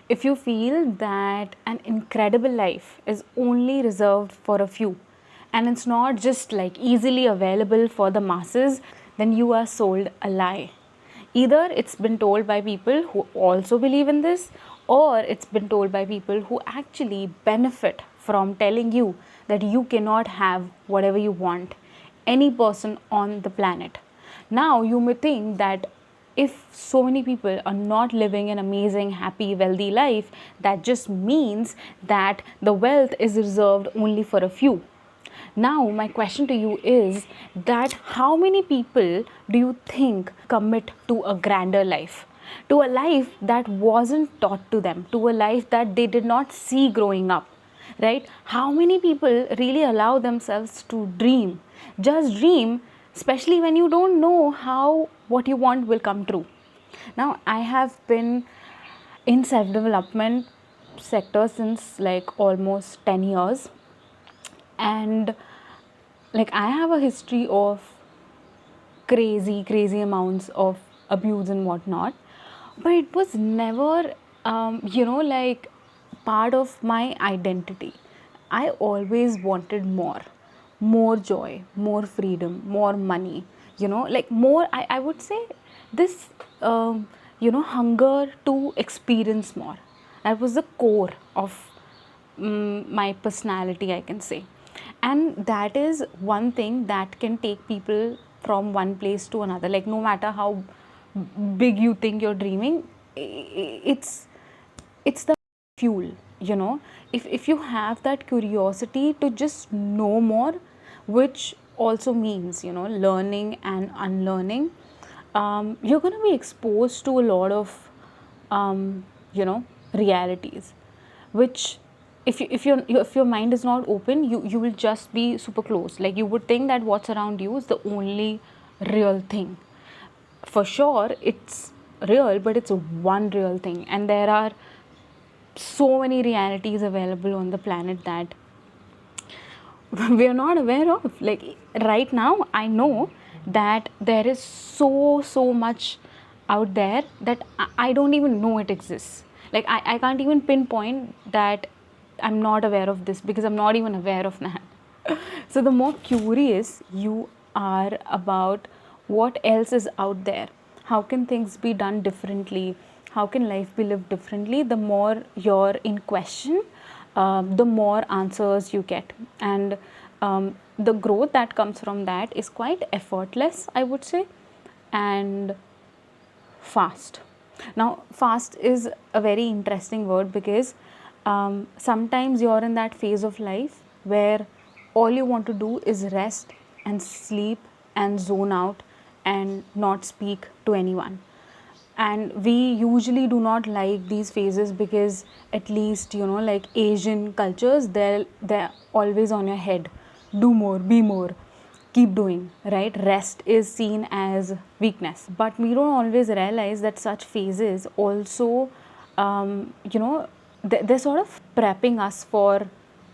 if you feel that an incredible life is only reserved for a few and it's not just like easily available for the masses, then you are sold a lie. Either it's been told by people who also believe in this, or it's been told by people who actually benefit from telling you that you cannot have whatever you want, any person on the planet. Now you may think that if so many people are not living an amazing, happy, wealthy life, that just means that the wealth is reserved only for a few. Now, my question to you is that how many people do you think commit to a grander life? To a life that wasn't taught to them, to a life that they did not see growing up, right? How many people really allow themselves to dream? Just dream, especially when you don't know how what you want will come true. Now, I have been in self development sector since like almost 10 years, and like I have a history of crazy amounts of abuse and whatnot, but it was never like part of my identity. I always wanted more joy, more freedom, more money, like more, I would say this hunger to experience more. That was the core of my personality, I can say. And that is one thing that can take people from one place to another. Like no matter how big you think you're dreaming, it's the fuel, if you have that curiosity to just know more, which also means learning and unlearning. You're going to be exposed to a lot of realities, which if your mind is not open, you will just be super closed. Like you would think that what's around you is the only real thing. For sure it's real, but it's one real thing, and there are so many realities available on the planet that we are not aware of. Like right now I know that there is so much out there that I don't even know it exists. Like I can't even pinpoint that I'm not aware of this, because I'm not even aware of that. So the more curious you are about what else is out there, how can things be done differently, how can life be lived differently, the more you're in question, the more answers you get. And the growth that comes from that is quite effortless, I would say, and fast. Now fast is a very interesting word, because sometimes you're in that phase of life where all you want to do is rest and sleep and zone out and not speak to anyone. And we usually do not like these phases, because at least like Asian cultures, they're always on your head. Do more, be more, keep doing, right? Rest is seen as weakness, but we don't always realize that such phases also they're sort of prepping us for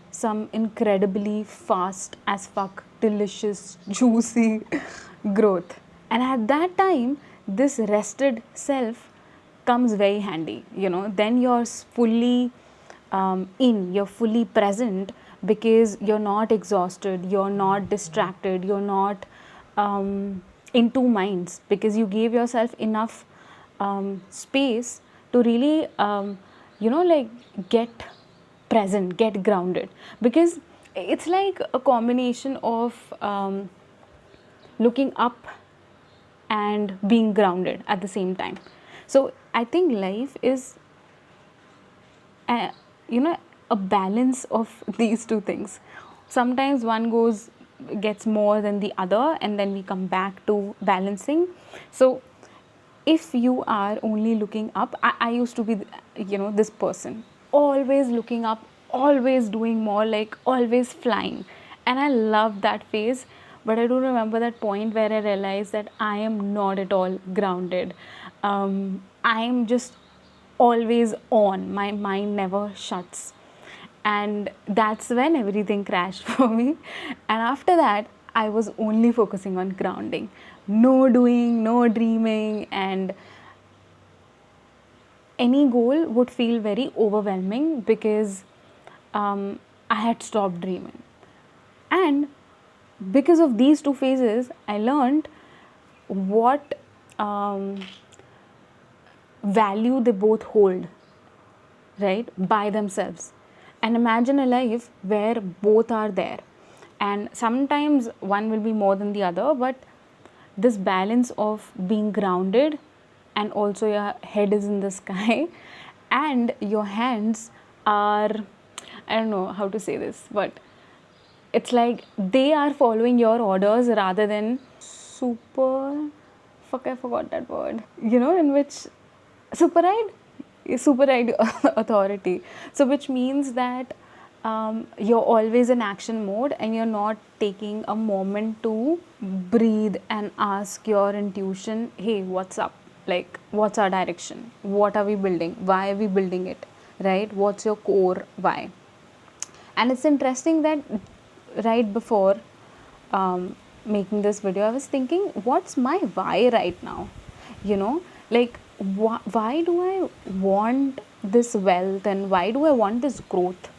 some incredibly fast as fuck, delicious, juicy growth. And at that time, this rested self comes very handy. Then you're fully you're fully present, because you're not exhausted, you're not distracted, you're not in two minds, because you gave yourself enough space to really like get present, get grounded. Because it's like a combination of looking up and being grounded at the same time. So I think life is a balance of these two things. Sometimes one gets more than the other, and then we come back to balancing. So if you are only looking up, I used to be this person, always looking up, always doing more, like always flying, and I love that phase. But I do remember that point where I realized that I am not at all grounded. I am just always on, my mind never shuts, and that's when everything crashed for me. And after that I was only focusing on grounding, no doing, no dreaming, and any goal would feel very overwhelming because I had stopped dreaming. And because of these two phases, I learned what value they both hold, right, by themselves. And imagine a life where both are there. And sometimes one will be more than the other, but this balance of being grounded and also your head is in the sky and your hands are, I don't know how to say this, but it's like they are following your orders rather than super, fuck, I forgot that word, in which superride authority. So which means that you're always in action mode and you're not taking a moment to breathe and ask your intuition, hey, what's up, like what's our direction, what are we building, why are we building it, right? What's your core why? And it's interesting that right before making this video, I was thinking, what's my why right now? Like why do I want this wealth and why do I want this growth?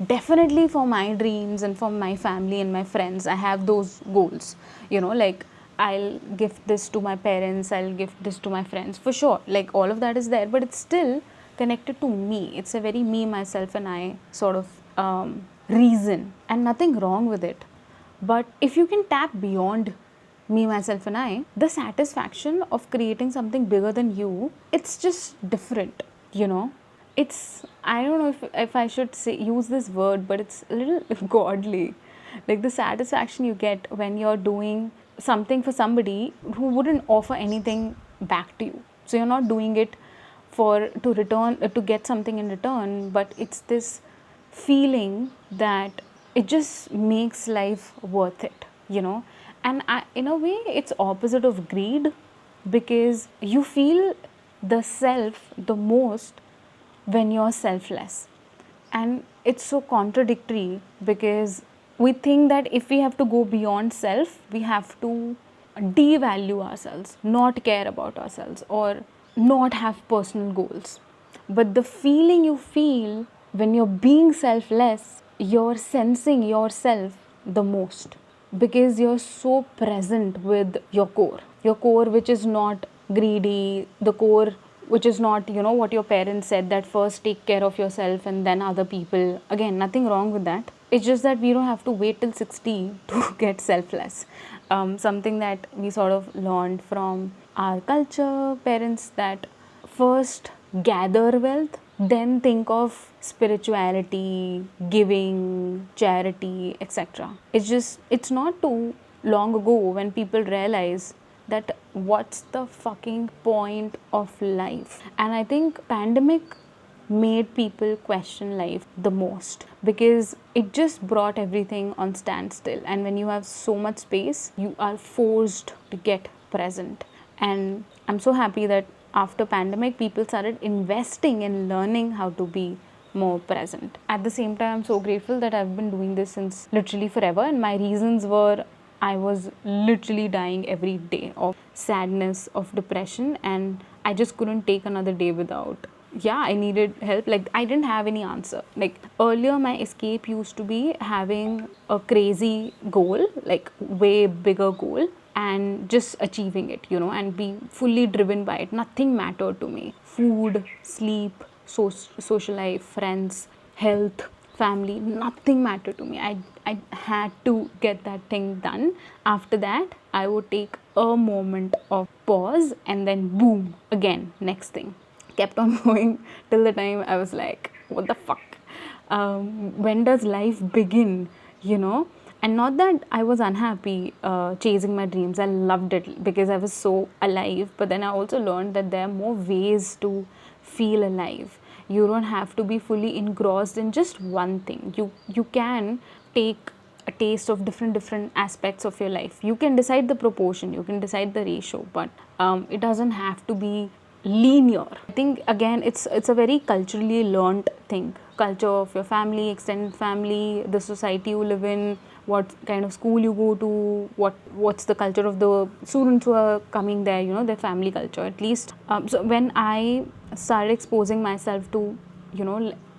Definitely for my dreams and for my family and my friends, I have those goals. Like I'll gift this to my parents, I'll gift this to my friends, for sure. Like all of that is there, but it's still connected to me. It's a very me, myself, and I sort of reason, and nothing wrong with it. But if you can tap beyond me, myself, and I, the satisfaction of creating something bigger than you, it's just different, It's, I don't know if I should use this word, but it's a little godly. Like the satisfaction you get when you're doing something for somebody who wouldn't offer anything back to you. So you're not doing it to get something in return, but it's this feeling that it just makes life worth it, and in a way it's opposite of greed, because you feel the self the most when you're selfless. And it's so contradictory because we think that if we have to go beyond self, we have to devalue ourselves, not care about ourselves, or not have personal goals. But the feeling you feel when you're being selfless, you're sensing yourself the most because you're so present with your core, which is not greedy, the core which is not, what your parents said, that first take care of yourself and then other people. Again, nothing wrong with that. It's just that we don't have to wait till 60 to get selfless. Something that we sort of learned from our culture, parents, that first gather wealth, then think of spirituality, giving, charity, etc. It's not too long ago when people realize that what's the fucking point of life. And I think pandemic made people question life the most because it just brought everything on standstill. And when you have so much space, you are forced to get present. And I'm so happy that after pandemic, people started investing in learning how to be more present. At the same time, I'm so grateful that I've been doing this since literally forever. And my reasons were, I was literally dying every day of sadness, of depression, and I just couldn't take another day without. Yeah, I needed help. Like, I didn't have any answer. Like, earlier, my escape used to be having a crazy goal, like, way bigger goal, and just achieving it, and be fully driven by it. Nothing mattered to me. Food, sleep, social life, friends, health, family, nothing mattered to me. I had to get that thing done. After that, I would take a moment of pause and then boom, again, next thing. Kept on going till the time I was like, what the fuck? When does life begin, And not that I was unhappy chasing my dreams. I loved it because I was so alive. But then I also learned that there are more ways to feel alive. You don't have to be fully engrossed in just one thing. You can take a taste of different aspects of your life. You can decide the proportion, you can decide the ratio, but it doesn't have to be linear. I think again it's a very culturally learned thing. Culture of your family, extended family, the society you live in, what kind of school you go to, what's the culture of the students who are coming there, their family culture at least. So when I started exposing myself to, in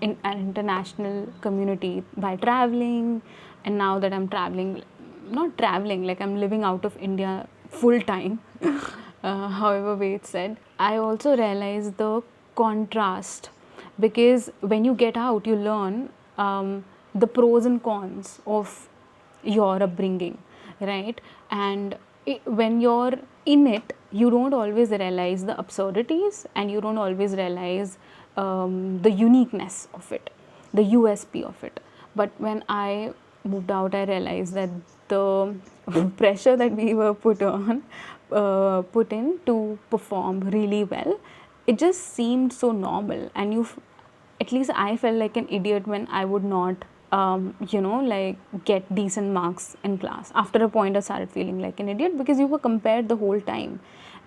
an international community by traveling, and now that I'm traveling, not traveling, like I'm living out of India full time, however way it's said, I also realized the contrast, because when you get out, you learn the pros and cons of your upbringing, right? And when you're in it, you don't always realize the absurdities, and you don't always realize the uniqueness of it, the USP of it. But when I moved out, I realized that the pressure that we were put in to perform really well, it just seemed so normal. And at least I felt like an idiot when I would not like get decent marks in class. After a point I started feeling like an idiot, because you were compared the whole time.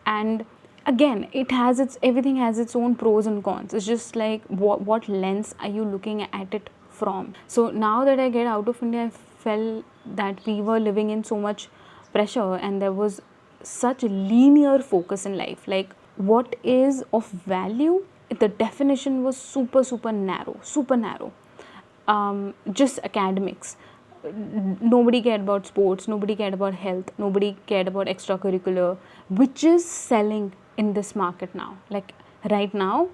And again, everything has its own pros and cons. It's just like what lens are you looking at it from. So now that I get out of India, I felt that we were living in so much pressure, and there was such linear focus in life. Like, what is of value, the definition was super narrow. Just academics. Nobody cared about sports, nobody cared about health, nobody cared about extracurricular, which is selling in this market now. Like right now,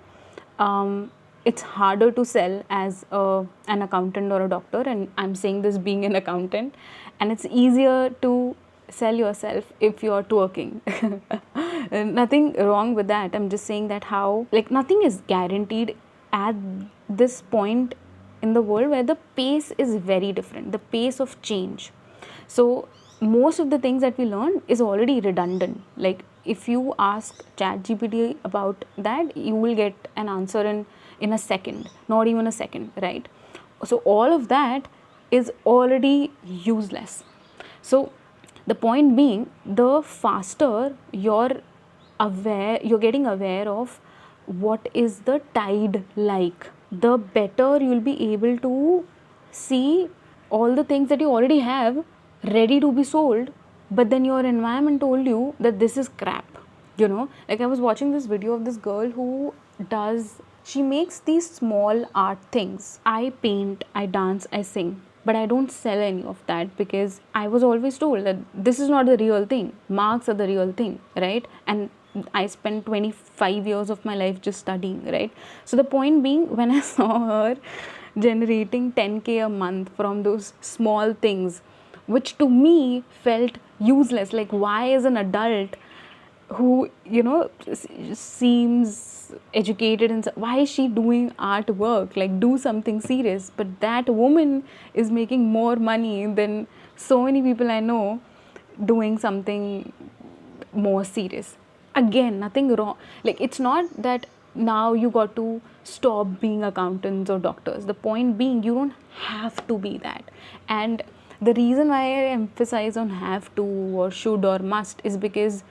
it's harder to sell as an accountant or a doctor, and I'm saying this being an accountant, and it's easier to sell yourself if you're twerking. Nothing wrong with that. I'm just saying that how, like, nothing is guaranteed at this point in the world, where the pace is very different, the pace of change. So most of the things that we learn is already redundant. Like, if you ask ChatGPT about that, you will get an answer in a second, not even a second, right? So all of that is already useless. So the point being, the faster you're getting aware of what is the tide like, the better you'll be able to see all the things that you already have ready to be sold, but then your environment told you that this is crap. Like, I was watching this video of this girl who she makes these small art things. I paint, I dance, I sing, but I don't sell any of that, because I was always told that this is not the real thing. Marks are the real thing, right? And I spent 25 years of my life just studying, right? So the point being, when I saw her generating 10K a month from those small things, which to me felt useless. Like, why is an adult who seems educated, and why is she doing artwork? Like, do something serious. But that woman is making more money than so many people I know doing something more serious. Again, nothing wrong. Like, it's not that now you got to stop being accountants or doctors. The point being, you don't have to be that. And the reason why I emphasize on have to or should or must is because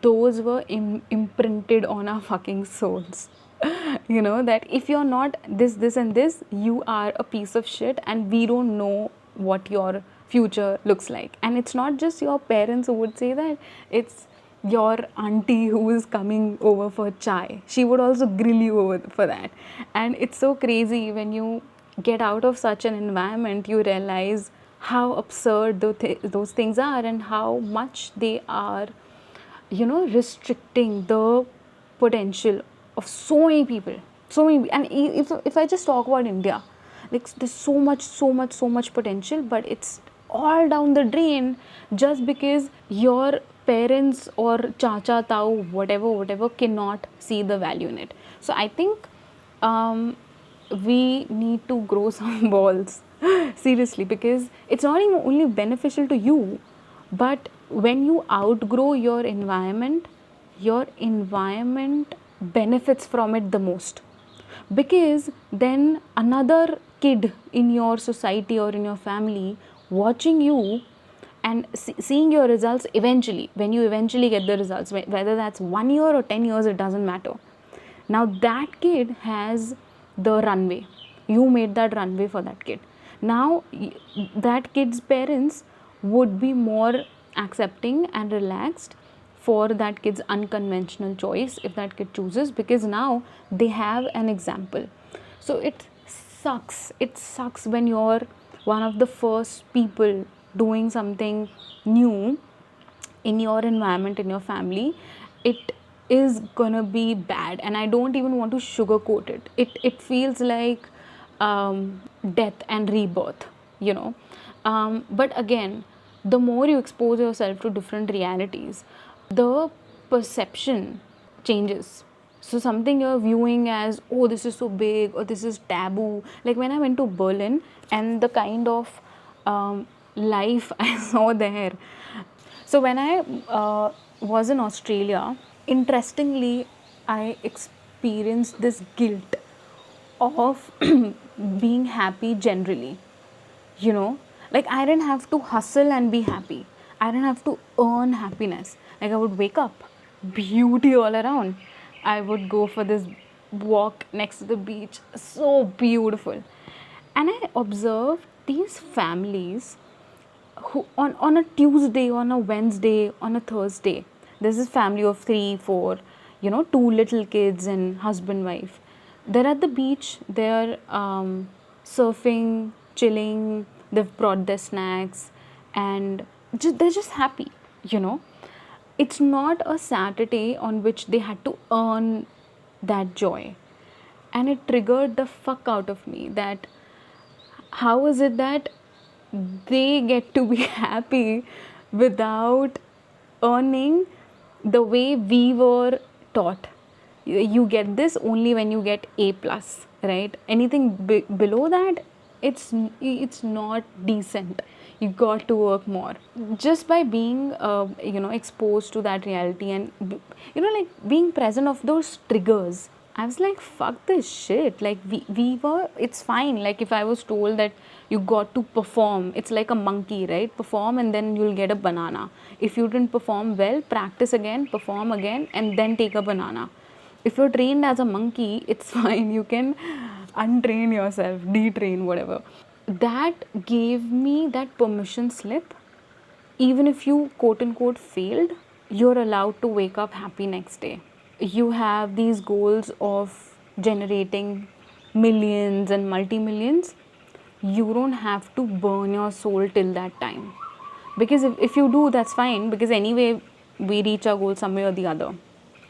those were imprinted on our fucking souls. That if you're not this and this, you are a piece of shit, and we don't know what your future looks like. And it's not just your parents who would say that, it's your auntie who is coming over for chai. She would also grill you over for that. And it's so crazy, when you get out of such an environment, you realize how absurd those things are, and how much they are restricting the potential of so many people. And if I just talk about India, like, there's so much potential, but it's all down the drain, just because your parents or chacha tau whatever cannot see the value in it. So I think we need to grow some balls seriously, because it's not even only beneficial to you, but when you outgrow your environment benefits from it the most, because then another kid in your society or in your family watching you and seeing your results eventually, when you eventually get the results, whether that's 1 year or 10 years, it doesn't matter. Now that kid has the runway. You made that runway for that kid. Now that kid's parents would be more accepting and relaxed for that kid's unconventional choice if that kid chooses, because now they have an example. So it sucks when you're one of the first people doing something new in your environment, in your family. It is gonna be bad, and I don't even want to sugarcoat it feels like death and rebirth, you know. But again, the more you expose yourself to different realities, the perception changes. So something you're viewing as, oh, this is so big, or this is taboo. Like when I went to Berlin, and the kind of life I saw there. So when I was in Australia, interestingly, I experienced this guilt of being happy generally. You know, like I didn't have to hustle and be happy. I didn't have to earn happiness. Like I would wake up, beauty all around. I would go for this walk next to the beach, so beautiful. And I observed these families who on a Tuesday, on a Wednesday, on a Thursday, there's this family of 3 4, two little kids and husband wife. They're at the beach, they're surfing, chilling, they've brought their snacks, and they're just happy, you know. It's not a Saturday on which they had to earn that joy. And it triggered the fuck out of me that how is it that they get to be happy without earning the way we were taught. You get this only when you get A plus, right? Anything below that, it's not decent. You got to work more. Just by being exposed to that reality, and like being present of those triggers, I was like, fuck this shit. Like we were, it's fine. Like if I was told that you got to perform, it's like a monkey, right? Perform and then you'll get a banana. If you didn't perform well, practice again, perform again, and then take a banana. If you're trained as a monkey, it's fine. You can untrain yourself, detrain, whatever. That gave me that permission slip. Even if you quote unquote failed, you're allowed to wake up happy next day. You have these goals of generating millions and multi-millions. You don't have to burn your soul till that time, because if you do, that's fine, because anyway we reach our goal some way or the other.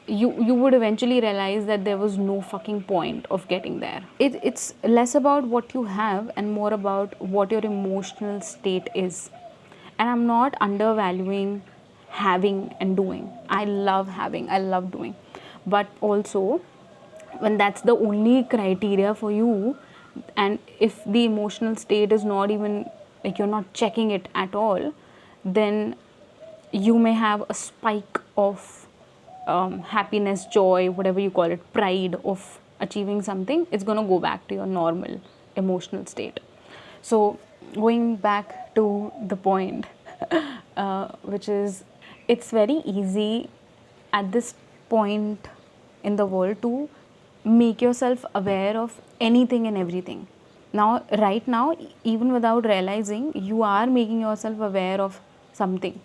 You would eventually realize that there was no fucking point of getting there. It's less about what you have and more about what your emotional state is. And I'm not undervaluing having and doing. I love having, I love doing. But also, when that's the only criteria for you, and if the emotional state is not even, like you're not checking it at all, then you may have a spike of happiness, joy, whatever you call it, pride of achieving something. It's going to go back to your normal emotional state. So going back to the point, which is, it's very easy at this point in the world to make yourself aware of anything and everything. Now, right now, even without realizing, you are making yourself aware of something.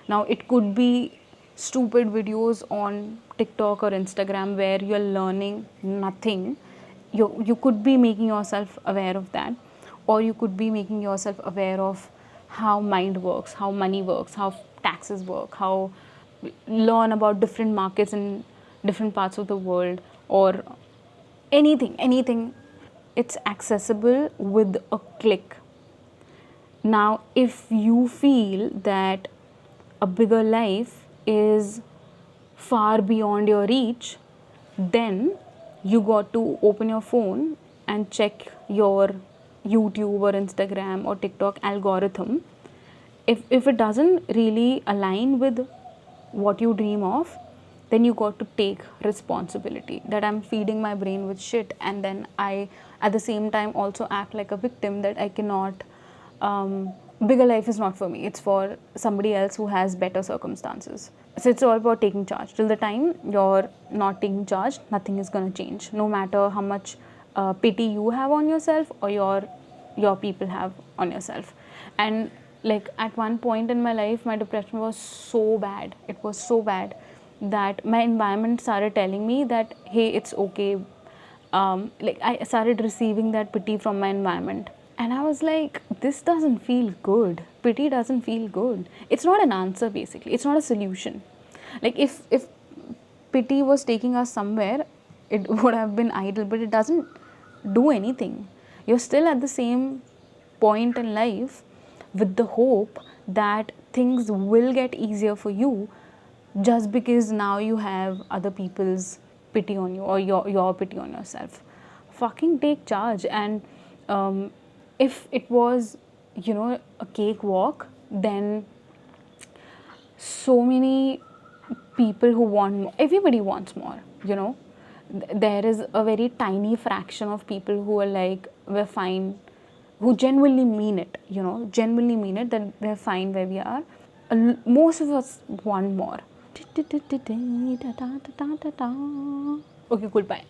Now, it could be stupid videos on TikTok or Instagram where you're learning nothing. You could be making yourself aware of that, or you could be making yourself aware of how mind works, how money works, how taxes work, how learn about different markets in different parts of the world, or anything. It's accessible with a click. Now, if you feel that a bigger life is far beyond your reach, then you got to open your phone and check your YouTube or Instagram or TikTok algorithm. If it doesn't really align with what you dream of, then you got to take responsibility that I'm feeding my brain with shit, and then I at the same time also act like a victim that I cannot, bigger life is not for me, it's for somebody else who has better circumstances. So it's all about taking charge. Till the time you're not taking charge, nothing is going to change, no matter how much pity you have on yourself or your your people have on yourself. And like at one point in my life, my depression was so bad. It was so bad that my environment started telling me that, hey, it's okay. Like I started receiving that pity from my environment. And I was like, this doesn't feel good. Pity doesn't feel good. It's not an answer, basically. It's not a solution. Like if pity was taking us somewhere, it would have been idle, but it doesn't do anything. You're still at the same point in life with the hope that things will get easier for you, just because now you have other people's pity on you, or your pity on yourself. Fucking take charge. And if it was, a cakewalk, then so many people who want more, everybody wants more, there is a very tiny fraction of people who are like, we're fine, who genuinely mean it, genuinely mean it, that we're fine where we are. Most of us want more. Okay, cool, bye.